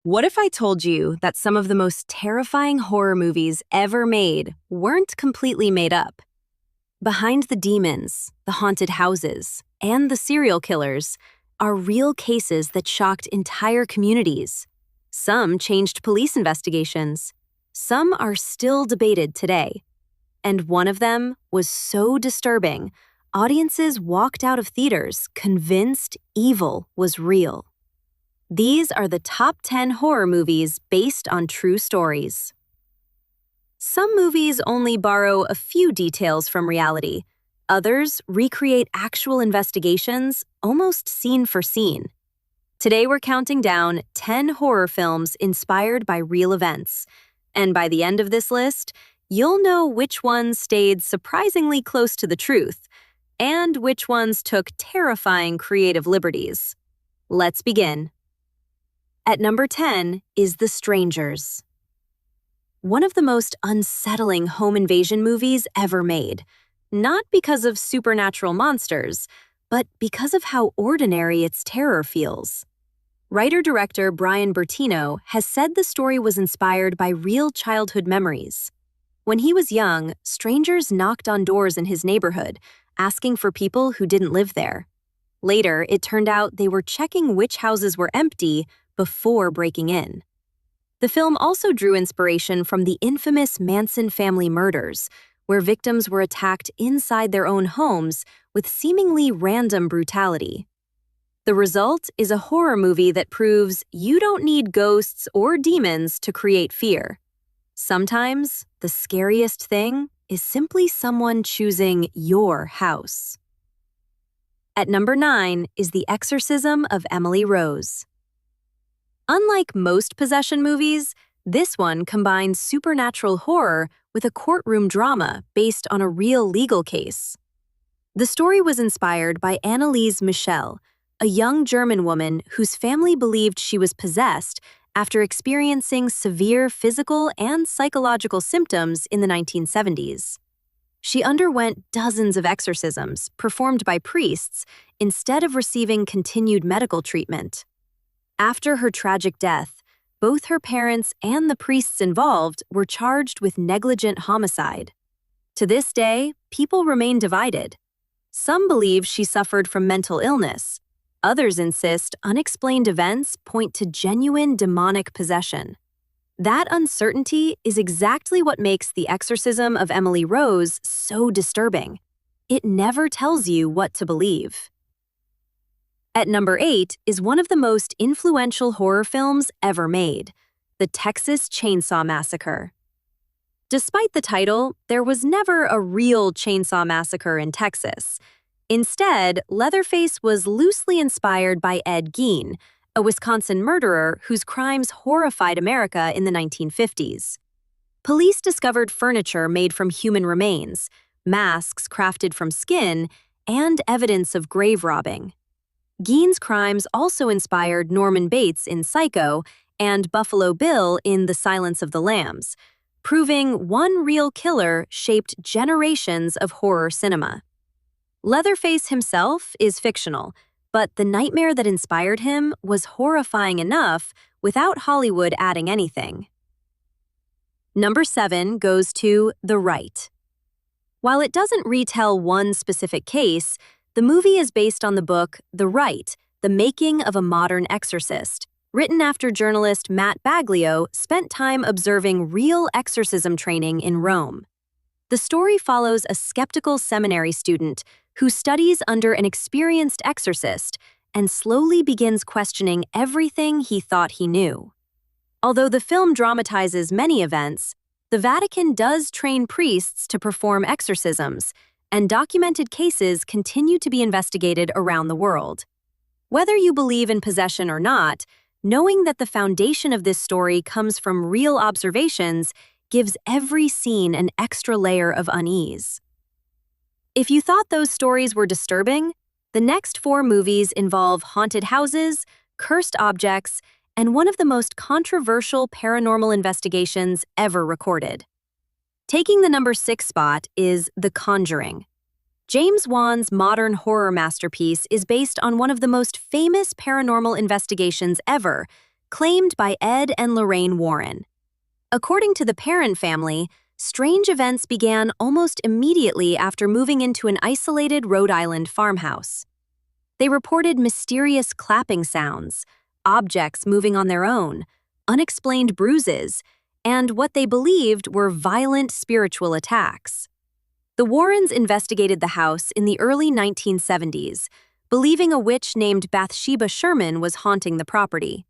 What if I told you that some of the most terrifying horror movies ever made weren't completely made up? Behind the demons, the haunted houses, and the serial killers are real cases that shocked entire communities. Some changed police investigations. Some are still debated today. And one of them was so disturbing, audiences walked out of theaters convinced evil was real. These are the top 10 horror movies based on true stories. Some movies only borrow a few details from reality. Others recreate actual investigations, almost scene for scene. Today we're counting down 10 horror films inspired by real events. And by the end of this list, you'll know which ones stayed surprisingly close to the truth, and which ones took terrifying creative liberties. Let's begin. At number 10 is The Strangers. One of the most unsettling home invasion movies ever made, not because of supernatural monsters, but because of how ordinary its terror feels. Writer-director Brian Bertino has said the story was inspired by real childhood memories. When he was young, strangers knocked on doors in his neighborhood, asking for people who didn't live there. Later, it turned out they were checking which houses were empty before breaking in. The film also drew inspiration from the infamous Manson family murders, where victims were attacked inside their own homes with seemingly random brutality. The result is a horror movie that proves you don't need ghosts or demons to create fear. Sometimes, the scariest thing is simply someone choosing your house. At number 9 is The Exorcism of Emily Rose. Unlike most possession movies, this one combines supernatural horror with a courtroom drama based on a real legal case. The story was inspired by Anneliese Michel, a young German woman whose family believed she was possessed after experiencing severe physical and psychological symptoms in the 1970s. She underwent dozens of exorcisms performed by priests instead of receiving continued medical treatment. After her tragic death, both her parents and the priests involved were charged with negligent homicide. To this day, people remain divided. Some believe she suffered from mental illness. Others insist unexplained events point to genuine demonic possession. That uncertainty is exactly what makes The Exorcism of Emily Rose so disturbing. It never tells you what to believe. At number 8 is one of the most influential horror films ever made, The Texas Chainsaw Massacre. Despite the title, there was never a real chainsaw massacre in Texas. Instead, Leatherface was loosely inspired by Ed Gein, a Wisconsin murderer whose crimes horrified America in the 1950s. Police discovered furniture made from human remains, masks crafted from skin, and evidence of grave robbing. Gein's crimes also inspired Norman Bates in Psycho and Buffalo Bill in The Silence of the Lambs, proving one real killer shaped generations of horror cinema. Leatherface himself is fictional, but the nightmare that inspired him was horrifying enough without Hollywood adding anything. Number 7 goes to The Rite. While it doesn't retell one specific case, the movie is based on the book The Rite, The Making of a Modern Exorcist, written after journalist Matt Baglio spent time observing real exorcism training in Rome. The story follows a skeptical seminary student who studies under an experienced exorcist and slowly begins questioning everything he thought he knew. Although the film dramatizes many events, the Vatican does train priests to perform exorcisms, and documented cases continue to be investigated around the world. Whether you believe in possession or not, knowing that the foundation of this story comes from real observations gives every scene an extra layer of unease. If you thought those stories were disturbing, the next 4 movies involve haunted houses, cursed objects, and one of the most controversial paranormal investigations ever recorded. Taking the number 6 spot is The Conjuring. James Wan's modern horror masterpiece is based on one of the most famous paranormal investigations ever, claimed by Ed and Lorraine Warren. According to the Parent family, strange events began almost immediately after moving into an isolated Rhode Island farmhouse. They reported mysterious clapping sounds, objects moving on their own, unexplained bruises, and what they believed were violent spiritual attacks. The Warrens investigated the house in the early 1970s, believing a witch named Bathsheba Sherman was haunting the property.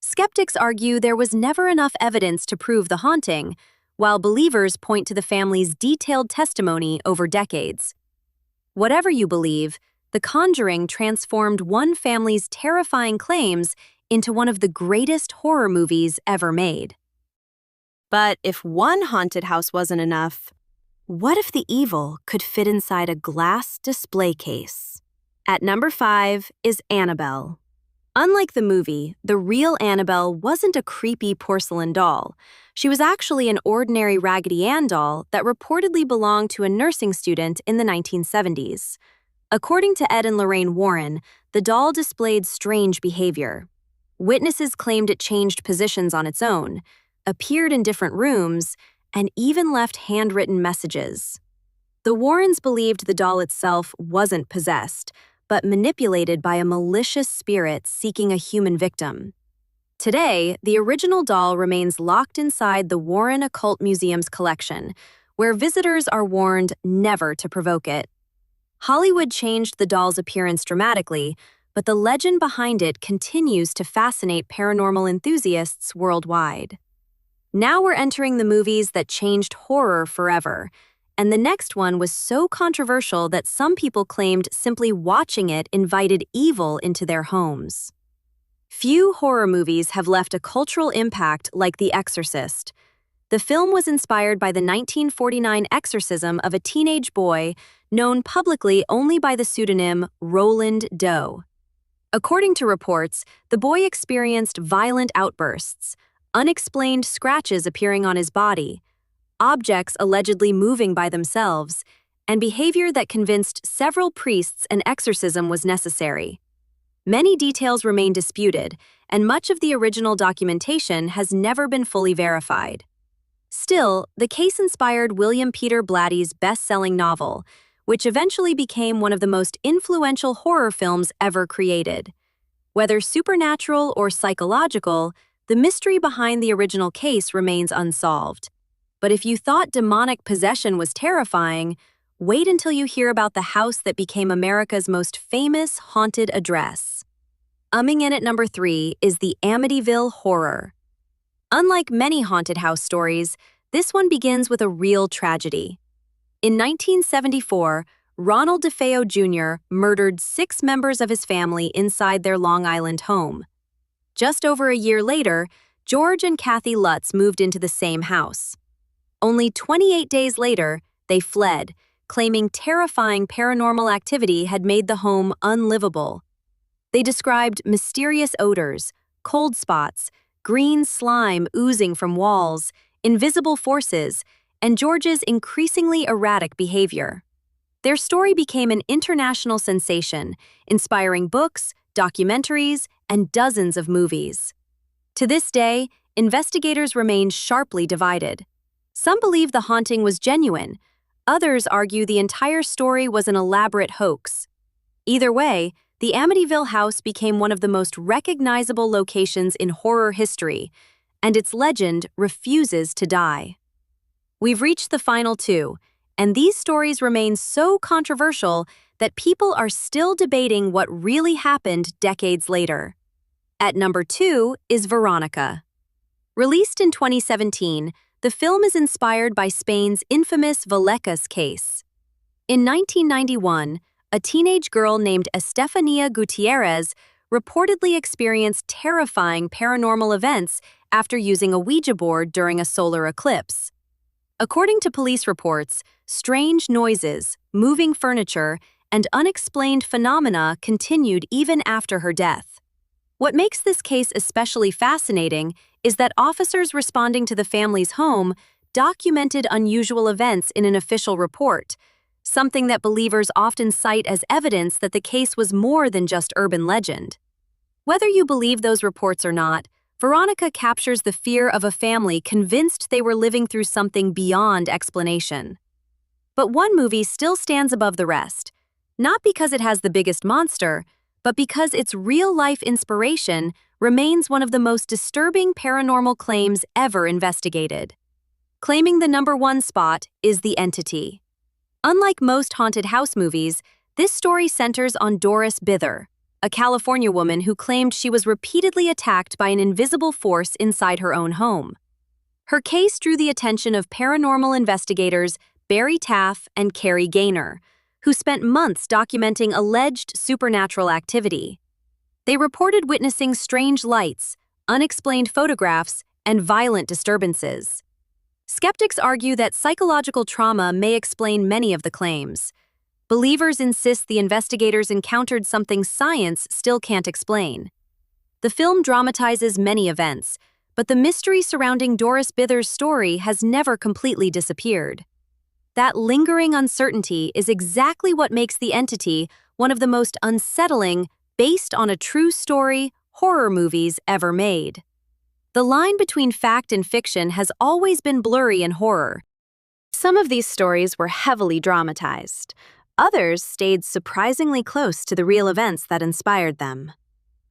Skeptics argue there was never enough evidence to prove the haunting, while believers point to the family's detailed testimony over decades. Whatever you believe, The Conjuring transformed one family's terrifying claims into one of the greatest horror movies ever made. But if one haunted house wasn't enough, what if the evil could fit inside a glass display case? At number 5 is Annabelle. Unlike the movie, the real Annabelle wasn't a creepy porcelain doll. She was actually an ordinary Raggedy Ann doll that reportedly belonged to a nursing student in the 1970s. According to Ed and Lorraine Warren, the doll displayed strange behavior. Witnesses claimed it changed positions on its own, appeared in different rooms, and even left handwritten messages. The Warrens believed the doll itself wasn't possessed, but manipulated by a malicious spirit seeking a human victim. Today, the original doll remains locked inside the Warren Occult Museum's collection, where visitors are warned never to provoke it. Hollywood changed the doll's appearance dramatically, but the legend behind it continues to fascinate paranormal enthusiasts worldwide. Now we're entering the movies that changed horror forever, and the next one was so controversial that some people claimed simply watching it invited evil into their homes. Few horror movies have left a cultural impact like The Exorcist. The film was inspired by the 1949 exorcism of a teenage boy known publicly only by the pseudonym Roland Doe. According to reports, the boy experienced violent outbursts, unexplained scratches appearing on his body, objects allegedly moving by themselves, and behavior that convinced several priests an exorcism was necessary. Many details remain disputed, and much of the original documentation has never been fully verified. Still, the case inspired William Peter Blatty's best-selling novel, which eventually became one of the most influential horror films ever created. Whether supernatural or psychological, the mystery behind the original case remains unsolved. But if you thought demonic possession was terrifying, wait until you hear about the house that became America's most famous haunted address. Coming in at number 3 is the Amityville Horror. Unlike many haunted house stories, this one begins with a real tragedy. In 1974, Ronald DeFeo Jr. murdered 6 members of his family inside their Long Island home. Just over a year later, George and Kathy Lutz moved into the same house. Only 28 days later, they fled, claiming terrifying paranormal activity had made the home unlivable. They described mysterious odors, cold spots, green slime oozing from walls, invisible forces, and George's increasingly erratic behavior. Their story became an international sensation, inspiring books, documentaries, and dozens of movies. To this day, investigators remain sharply divided. Some believe the haunting was genuine. Others argue the entire story was an elaborate hoax. Either way, the Amityville house became one of the most recognizable locations in horror history, and its legend refuses to die. We've reached the final 2, and these stories remain so controversial that people are still debating what really happened decades later. At number 2 is Veronica. Released in 2017, the film is inspired by Spain's infamous Vallecas case. In 1991, a teenage girl named Estefania Gutierrez reportedly experienced terrifying paranormal events after using a Ouija board during a solar eclipse. According to police reports, strange noises, moving furniture, and unexplained phenomena continued even after her death. What makes this case especially fascinating is that officers responding to the family's home documented unusual events in an official report, something that believers often cite as evidence that the case was more than just urban legend. Whether you believe those reports or not, Veronica captures the fear of a family convinced they were living through something beyond explanation. But one movie still stands above the rest, not because it has the biggest monster, but because its real-life inspiration remains one of the most disturbing paranormal claims ever investigated. Claiming the #1 spot is The Entity. Unlike most haunted house movies, this story centers on Doris Bither, a California woman who claimed she was repeatedly attacked by an invisible force inside her own home. Her case drew the attention of paranormal investigators Barry Taff and Carrie Gaynor, who spent months documenting alleged supernatural activity. They reported witnessing strange lights, unexplained photographs, and violent disturbances. Skeptics argue that psychological trauma may explain many of the claims. Believers insist the investigators encountered something science still can't explain. The film dramatizes many events, but the mystery surrounding Doris Bither's story has never completely disappeared. That lingering uncertainty is exactly what makes The Entity one of the most unsettling, based on a true story, horror movies ever made. The line between fact and fiction has always been blurry in horror. Some of these stories were heavily dramatized. Others stayed surprisingly close to the real events that inspired them.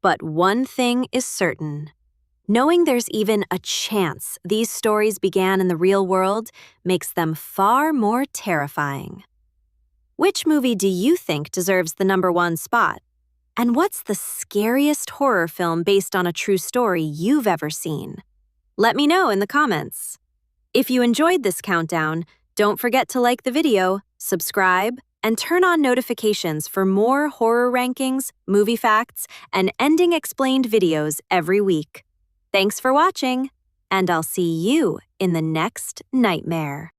But one thing is certain. Knowing there's even a chance these stories began in the real world makes them far more terrifying. Which movie do you think deserves the #1 spot? And what's the scariest horror film based on a true story you've ever seen? Let me know in the comments. If you enjoyed this countdown, don't forget to like the video, subscribe, and turn on notifications for more horror rankings, movie facts, and ending explained videos every week. Thanks for watching, and I'll see you in the next nightmare.